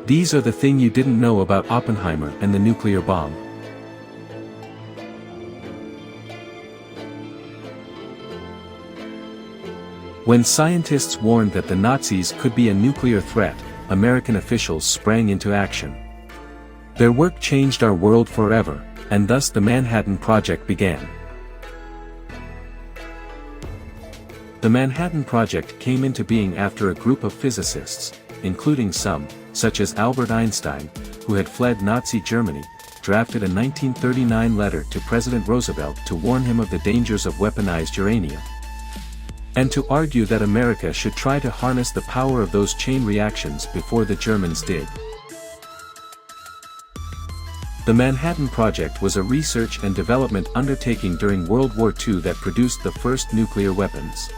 These are the thing you didn't know about Oppenheimer and the nuclear bomb. When scientists warned that the Nazis could be a nuclear threat, American officials sprang into action. Their work changed our world forever, and thus the Manhattan Project began. The Manhattan Project came into being after a group of physicists, including some, such as Albert Einstein, who had fled Nazi Germany, drafted a 1939 letter to President Roosevelt to warn him of the dangers of weaponized uranium, and to argue that America should try to harness the power of those chain reactions before the Germans did. The Manhattan Project was a research and development undertaking during World War II that produced the first nuclear weapons.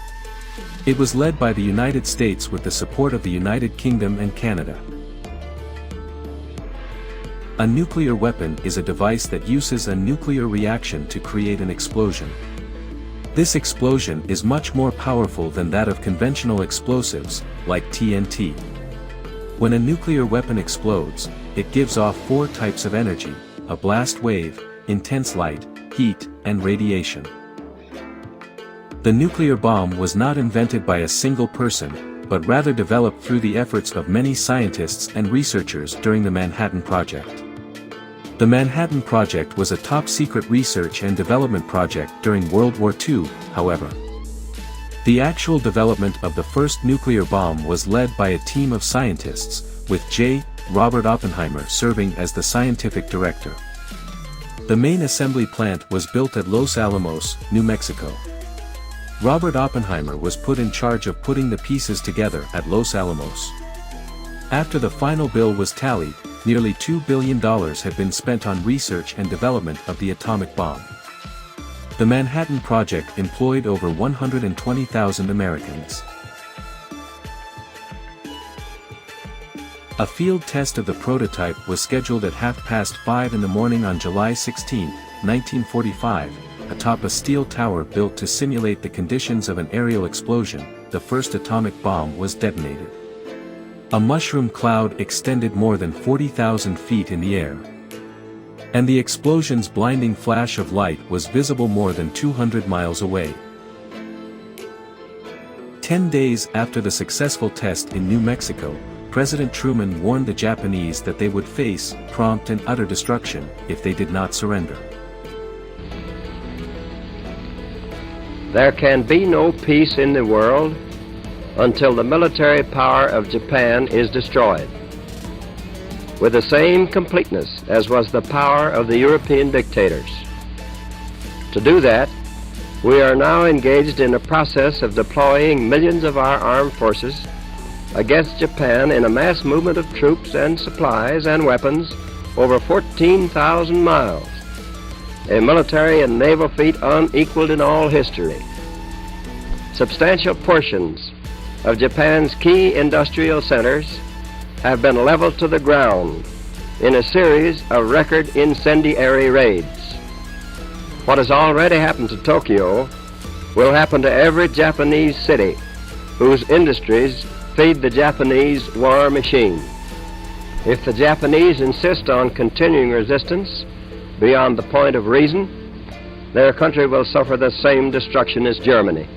It was led by the United States with the support of the United Kingdom and Canada. A nuclear weapon is a device that uses a nuclear reaction to create an explosion. This explosion is much more powerful than that of conventional explosives, like TNT. When a nuclear weapon explodes, it gives off four types of energy: a blast wave, intense light, heat, and radiation. The nuclear bomb was not invented by a single person, but rather developed through the efforts of many scientists and researchers during the Manhattan Project. The Manhattan Project was a top-secret research and development project during World War II, however. The actual development of the first nuclear bomb was led by a team of scientists, with J. Robert Oppenheimer serving as the scientific director. The main assembly plant was built at Los Alamos, New Mexico. Robert Oppenheimer was put in charge of putting the pieces together at Los Alamos. After the final bill was tallied, nearly $2 billion had been spent on research and development of the atomic bomb. The Manhattan Project employed over 120,000 Americans. A field test of the prototype was scheduled at 5:30 in the morning on July 16, 1945, atop a steel tower built to simulate the conditions of an aerial explosion. The first atomic bomb was detonated. A mushroom cloud extended more than 40,000 feet in the air, and the explosion's blinding flash of light was visible more than 200 miles away. 10 days after the successful test in New Mexico, President Truman warned the Japanese that they would face prompt and utter destruction if they did not surrender. There can be no peace in the world until the military power of Japan is destroyed, with the same completeness as was the power of the European dictators. To do that, we are now engaged in a process of deploying millions of our armed forces against Japan in a mass movement of troops and supplies and weapons over 14,000 miles, a military and naval feat unequaled in all history. Substantial portions of Japan's key industrial centers have been leveled to the ground in a series of record incendiary raids. What has already happened to Tokyo will happen to every Japanese city whose industries feed the Japanese war machine. If the Japanese insist on continuing resistance beyond the point of reason, their country will suffer the same destruction as Germany.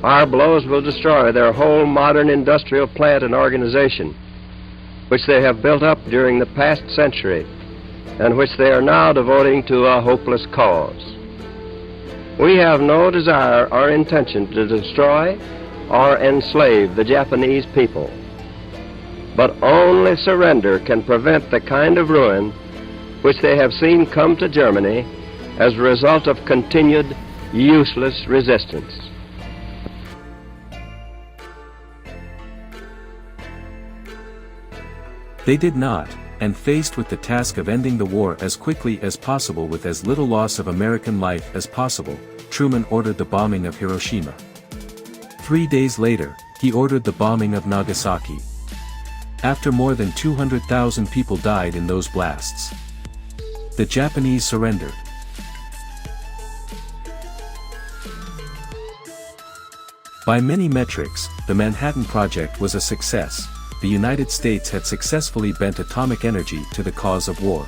Our blows will destroy their whole modern industrial plant and organization, which they have built up during the past century, and which they are now devoting to a hopeless cause. We have no desire or intention to destroy or enslave the Japanese people, but only surrender can prevent the kind of ruin which they have seen come to Germany as a result of continued useless resistance. They did not, and faced with the task of ending the war as quickly as possible with as little loss of American life as possible, Truman ordered the bombing of Hiroshima. 3 days later, he ordered the bombing of Nagasaki. After more than 200,000 people died in those blasts, the Japanese surrendered. By many metrics, the Manhattan Project was a success, the United States had successfully bent atomic energy to the cause of war.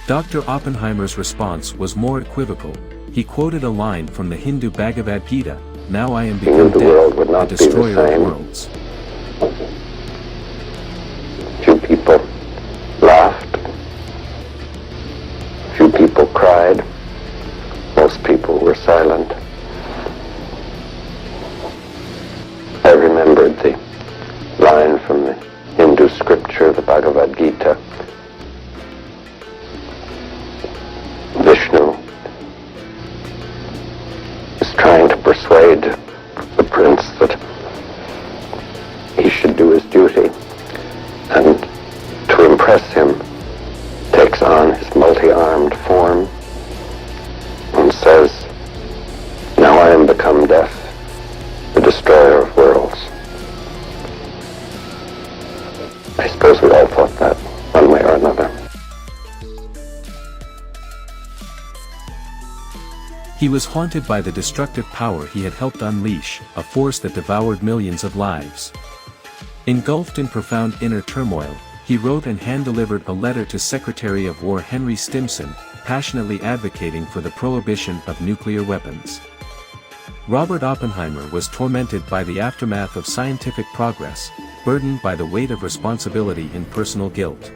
Dr. Oppenheimer's response was more equivocal. He quoted a line from the Hindu Bhagavad Gita, "Now I am become death, the destroyer of worlds." Few people laughed. Few people cried. Most people were silent. I remembered the line from the Hindu scripture, the Bhagavad Gita. Vishnu is trying to persuade the prince that he should do his duty, and to impress him takes on his multi-armed form and says, "Now I am become death, the destroyer of worlds." I suppose we all thought that one way or another. He was haunted by the destructive power he had helped unleash, a force that devoured millions of lives. Engulfed in profound inner turmoil, he wrote and hand-delivered a letter to Secretary of War Henry Stimson, passionately advocating for the prohibition of nuclear weapons. Robert Oppenheimer was tormented by the aftermath of scientific progress, burdened by the weight of responsibility and personal guilt.